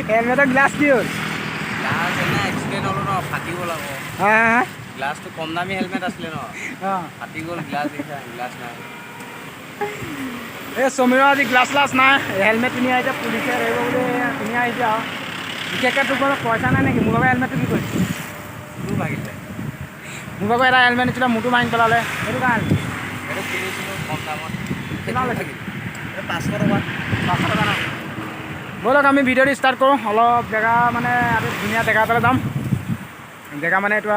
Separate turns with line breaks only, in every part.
হেলমেটৰ glass কি হ'ল?
Glass এনে এক্সিডেণ্ট হ'লো ন, ফাটি গ'ল আকৌ।
হা হা
গ্লাছটো কম দামী হেলমেট আছিলে ন,
অঁ
ফাটি গ'ল। গ্লাছ দেখিছা, গ্লাছ নাই।
এই সমীৰৰ আজি গ্লাছ নাই, হেলমেট পিন্ধি আহিছে, পুলিচে ধৰিব বুলি পিন্ধি আহিছে আৰু। বিশেষকৈ তোৰ ঘৰত পইচা নাই নেকি? মোৰ ভাগৰ হেলমেটটো কি কৰিছে?
তোৰ ভাগিলে।
মোৰ ভাগৰ এটা হেলমেট নিছিলে, মোৰটো ভাঙি পেলালে। সেইটো কাৰণে
সেইটো কিনিছিলোঁ কম দামত,
কিমান
সেইটোও
লৈছে?
ভাগিলে। এইটো 500 টকা।
500 টকা ন? ব'লক আমি ভিডিঅ'টো ষ্টাৰ্ট কৰোঁ। অলপ জেগা মানে আজি ধুনীয়া জেগা এটালৈ যাম। জেগা মানে এইটো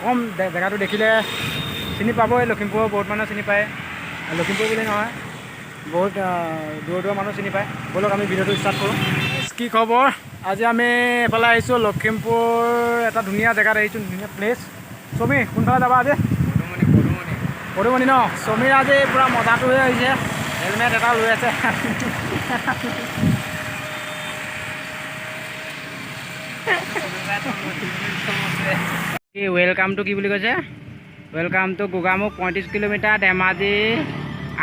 কম জেগাটো দেখিলে চিনি পাবই, লখিমপুৰৰ বহুত মানুহে চিনি পায়। লখিমপুৰ বুলি নহয়, বহুত দূৰৰ মানুহ চিনি পায়। ব'লক আমি ভিডিঅ'টো ষ্টাৰ্ট কৰোঁ। কি খবৰ? আজি আমি এইফালে আহিছোঁ, লখিমপুৰ এটা ধুনীয়া জেগাত আহিছোঁ, ধুনীয়া প্লেচ। চমি কোনফালে যাবা আজি? পদুমণি ন? সমীৰ আজি পূৰা মজাটো হৈ আহিছে, হেলমেট এটা লৈ আছে। কি ৱেলকাম টু কি বুলি কৈছে? Welcome to Gogamukh 35 kilometre, Dhemaji,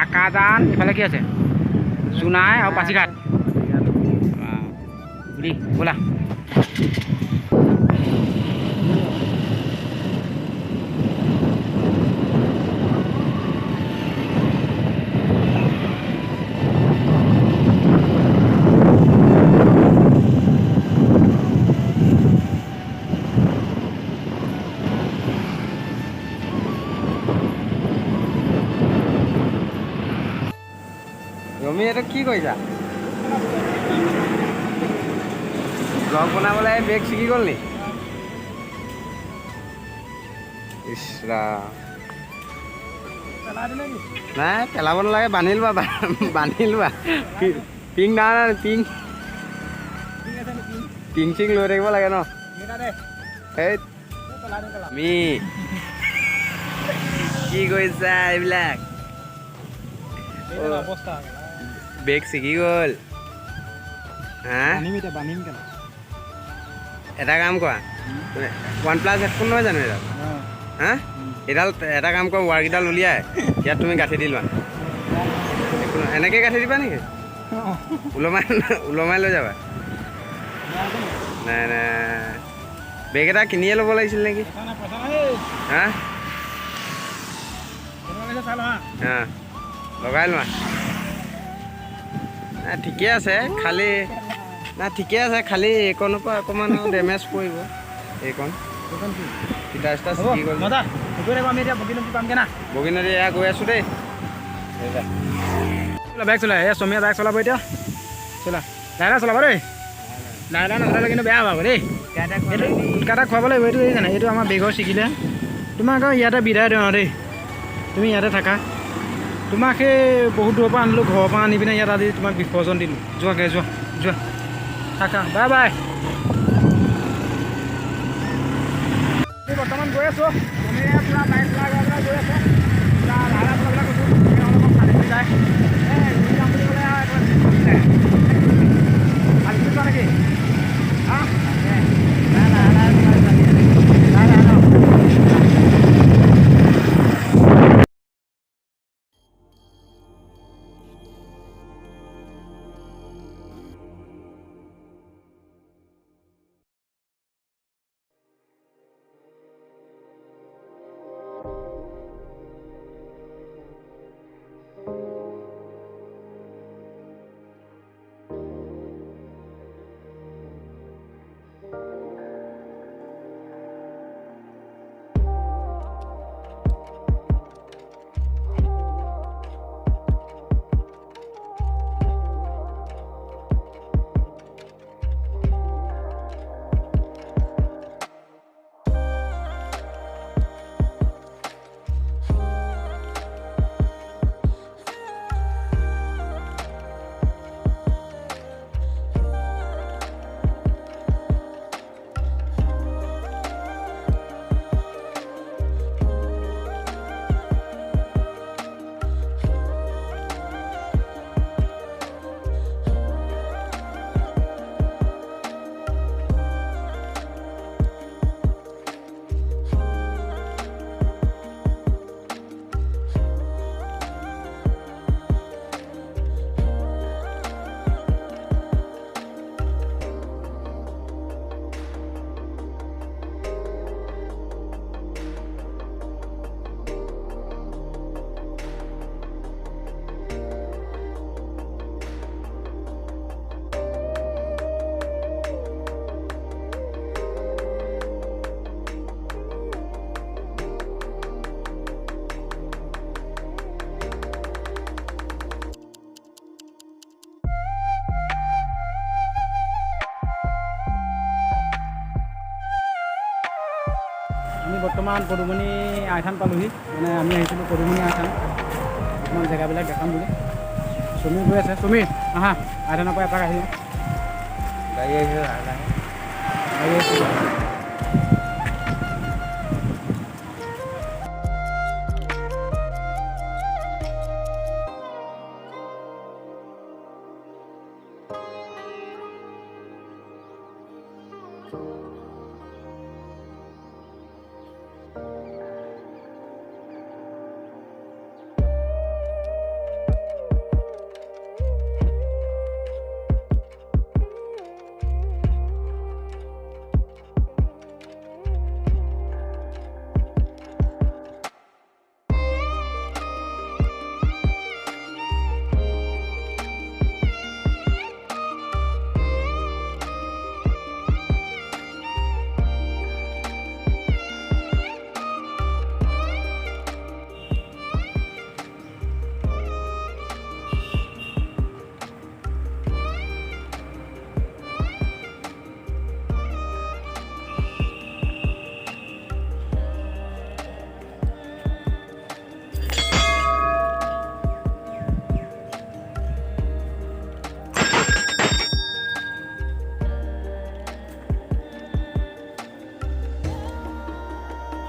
Akajan, এইফালে কি আছে? জোনাই আৰু পাছিঘাট। ব'লা।
ৰমি, এইটো কি কৰিছা? ব্লগ বনাবলৈ বেগ ছিগি গ'ল নি? ইছ ৰাম। নাই পেলাব নালাগে, বান্ধি লোৱা, বান্ধি লোৱা। পিং নাই, পিং চিং লৈ থাকিব লাগে ন। সেই আমি কি কৰিছা এইবিলাক? বেগ ছিগি গ'ল। হা, এটা কাম কৰা, OnePlus হেডফোন নহয় জানো এডাল? হা, এডাল এটা কাম কৰা, ৱাৰকেইডাল উলিয়াই ইয়াত তুমি গাঁঠি দি লোৱা। এনেকৈ গাঁঠি দিবা নেকি? ওলমাই লৈ যাবা। নাই নাই, বেগ এটা কিনিয়ে ল'ব লাগিছিল নেকি? হা, লগাই লোৱা। ঠিকে আছে, খালি ঠিকে আছে, খালি এইকণৰ পৰা অকণমান ডেমেজ পৰিব। এইকণ ফিটা চিটা ছিগি গ'ল।
আমি এতিয়া বগীনদী পামগৈ না?
বগীনদী এয়া গৈ আছোঁ দেই।
বাইক চলাই চমীয়া বাইক চলাব এতিয়া। চলা লাহে চলাব দেই, লাহে নচলালে কিন্তু বেয়া পাব দেই। এইটো গুটকা এটা খুৱাব লাগিব। এইটো জানে, এইটো আমাৰ বেগৰ ছিগিলে। তোমাক আকৌ ইয়াতে বিদায় দিওঁ দেই, তুমি ইয়াতে থাকা। তোমাক সেই বহুত দূৰৰ পৰা আনিলোঁ, ঘৰৰ পৰা আনি পিনে ইয়াত আজি তোমাক বিসৰ্জন দিলোঁ। যোৱাগৈ, যোৱা থাকা, বাই বাই। বৰ্তমান গৈ আছোঁ, তুমি পূৰা বাইক চলাই গৈ আছোঁ, পূৰা লাহে চলাবলৈ কৈছোঁ। অলপ খালী হৈ যায়, যাম বুলি ক'লে খালী যোৱা নেকি? হা, বৰ্তমান পদুমণি আইথান পালোহি, মানে আমি আহিছিলোঁ পদুমণি আইথান, অকণমান জেগাবিলাক দেখাম বুলি। চুমি গৈ আছে, চুমি আহা, আইথানৰ পৰা এপাক আহিলোঁ।
গাড়ী আহিছে লাহে লাহে।
গাড়ী আহিছে।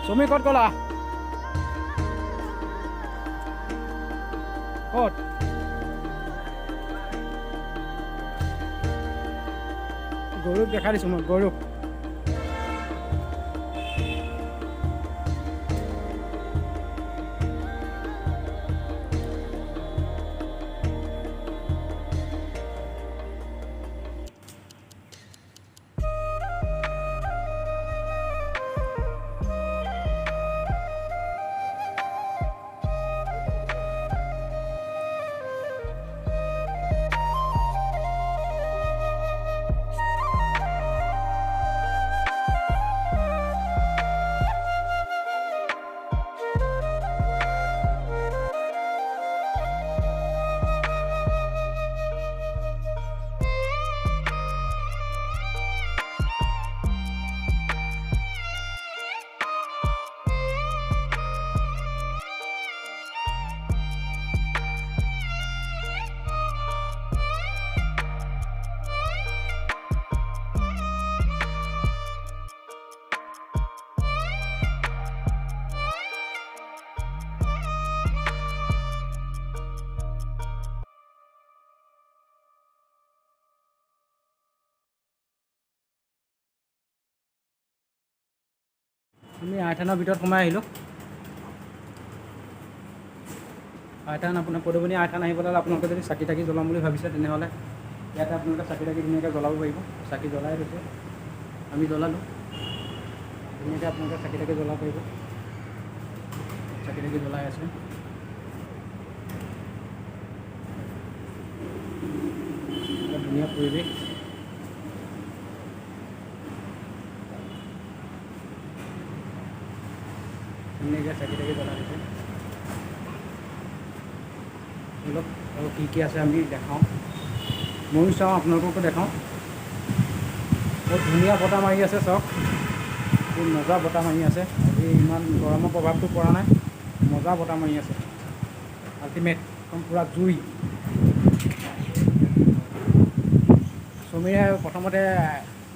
চুমি ক'ত গ'লা? ক'ত? গৰুক দেখা দিছোঁ মই, গৰুক। আমি আইথানৰ ভিতৰত সোমাই আহিলোঁ। আইথান আপোনাৰ পদুমণি আইথান আহিবলৈ আপোনালোকে যদি চাকি তাকি জ্বলাম বুলি ভাবিছে তেনেহ'লে ইয়াতে আপোনালোকে চাকি তাকি ধুনীয়াকৈ জ্বলাব পাৰিব। চাকি জ্বলাই থৈছে, আমি জ্বলালোঁ। ধুনীয়াকৈ আপোনালোকে চাকি তাকি জ্বলাব পাৰিব। চাকি তাকি জ্বলাই আছে। ধুনীয়া পৰিৱেশ। ধুনীয়াকৈ চাকি তাকি জ্বলাই দিছে। অলপ আৰু কি আছে আমি দেখাওঁ, ময়ো চাওঁ আপোনালোককো দেখাওঁ। বহুত ধুনীয়া বতাহ মাৰি আছে, চাওক বহুত মজা বতাহ মাৰি আছে। আজি ইমান গৰমৰ প্ৰভাৱটো পৰা নাই, মজা বতাহ মাৰি আছে। আল্টিমেট একদম পূৰা জুই। চুমিয়ে প্ৰথমতে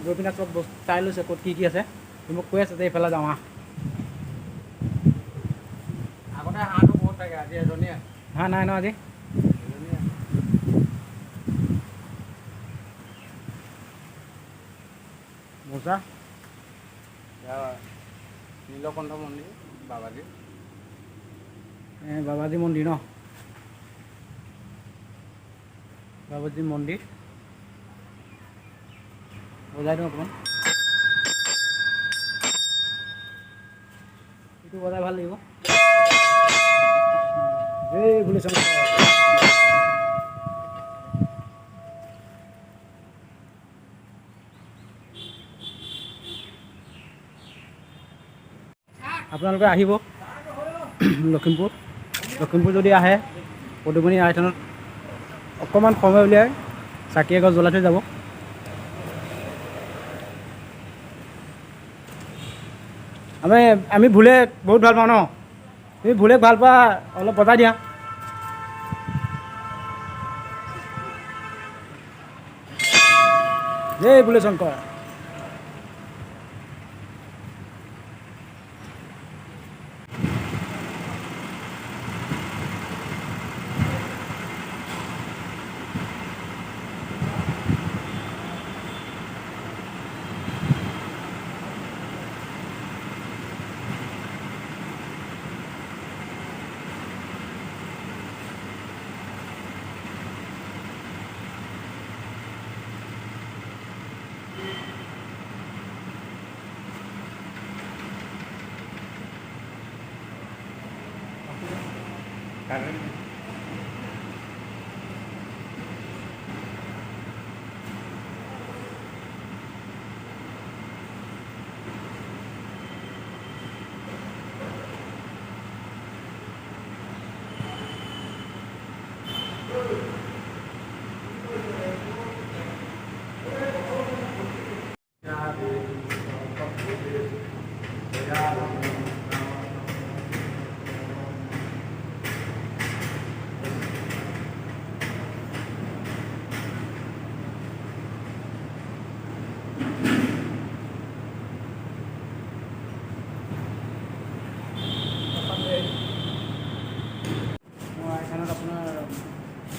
গৈ পিনে চব বস্তু চাই লৈছে ক'ত কি আছে। মোক কৈ আছে যে এইফালে যাওঁ আহ।
আগতে হাঁহটো বহুত থাকে, আজি এজনীয়ে।
হাঁহ নাই ন আজি? মজা।
নীলকণ্ঠ মন্দিৰ, বাবাজী।
বাবাজী মন্দিৰ ন? বাবাজী মন্দিৰ বজাই দিওঁ অকণমান। এইটো বজাই ভাল লাগিব। এই বুলি চাওঁ। আপোনালোকে আহিব লখিমপুৰ যদি আহে পদুমণি আইথানত অকণমান সময় উলিয়াই চাকি এগছ জ্বলাই থৈ যাব। আমি ভুলে বহুত ভাল পাওঁ ন, তুমি ভুলে ভাল পোৱা অলপ বজাই দিয়া। জয় ভোলে শংকৰ। মই আইখানত আপোনাৰ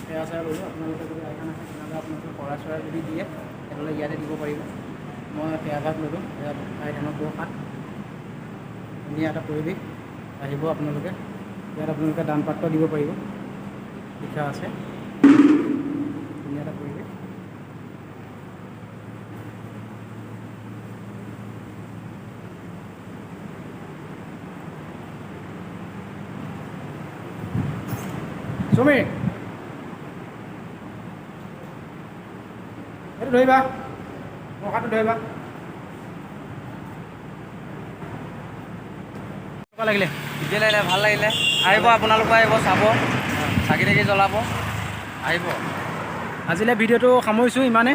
সেয়া চেয়া ল'লোঁ, আপোনালোকে যদি আইখান আছে তেনেহ'লে আপোনালোকে শৰাই চৰাই যদি দিয়ে তেনেহ'লে ইয়াতে দিব পাৰিব। মই সেয়া ভাগ ল'লোঁ, সেয়া আইখানৰ প্ৰসাদ, ধুনীয়া এটা পৰিৱেশ। আহিব আপোনালোকে, ইয়াত আপোনালোকে দান পাত্ৰ দিব পাৰিব, লিখা আছে, ধুনীয়া এটা পৰিৱেশ। চুমি এইটো ধৰিবা, প্ৰসাদটো ধৰিবা। কেনেকুৱা লাগিলে?
ঠিকেই লাগিলে, ভাল লাগিলে। আহিব আপোনালোকে, আহিব চাব, চাকি তাকি জ্বলাব, আহিব।
আজিলৈ ভিডিঅ'টো সামৰিছোঁ ইমানে।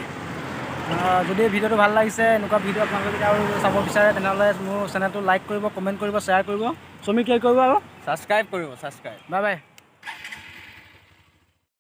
যদি ভিডিঅ'টো ভাল লাগিছে, এনেকুৱা ভিডিঅ' আপোনালোকে যদি আৰু চাব বিচাৰে তেনেহ'লে মোৰ চেনেলটো লাইক কৰিব, কমেণ্ট কৰিব, শ্বেয়াৰ কৰিব, চুমি কি কৰিব আৰু
ছাবস্ক্ৰাইব কৰিব, ছাবস্ক্ৰাইব।
Bye bye.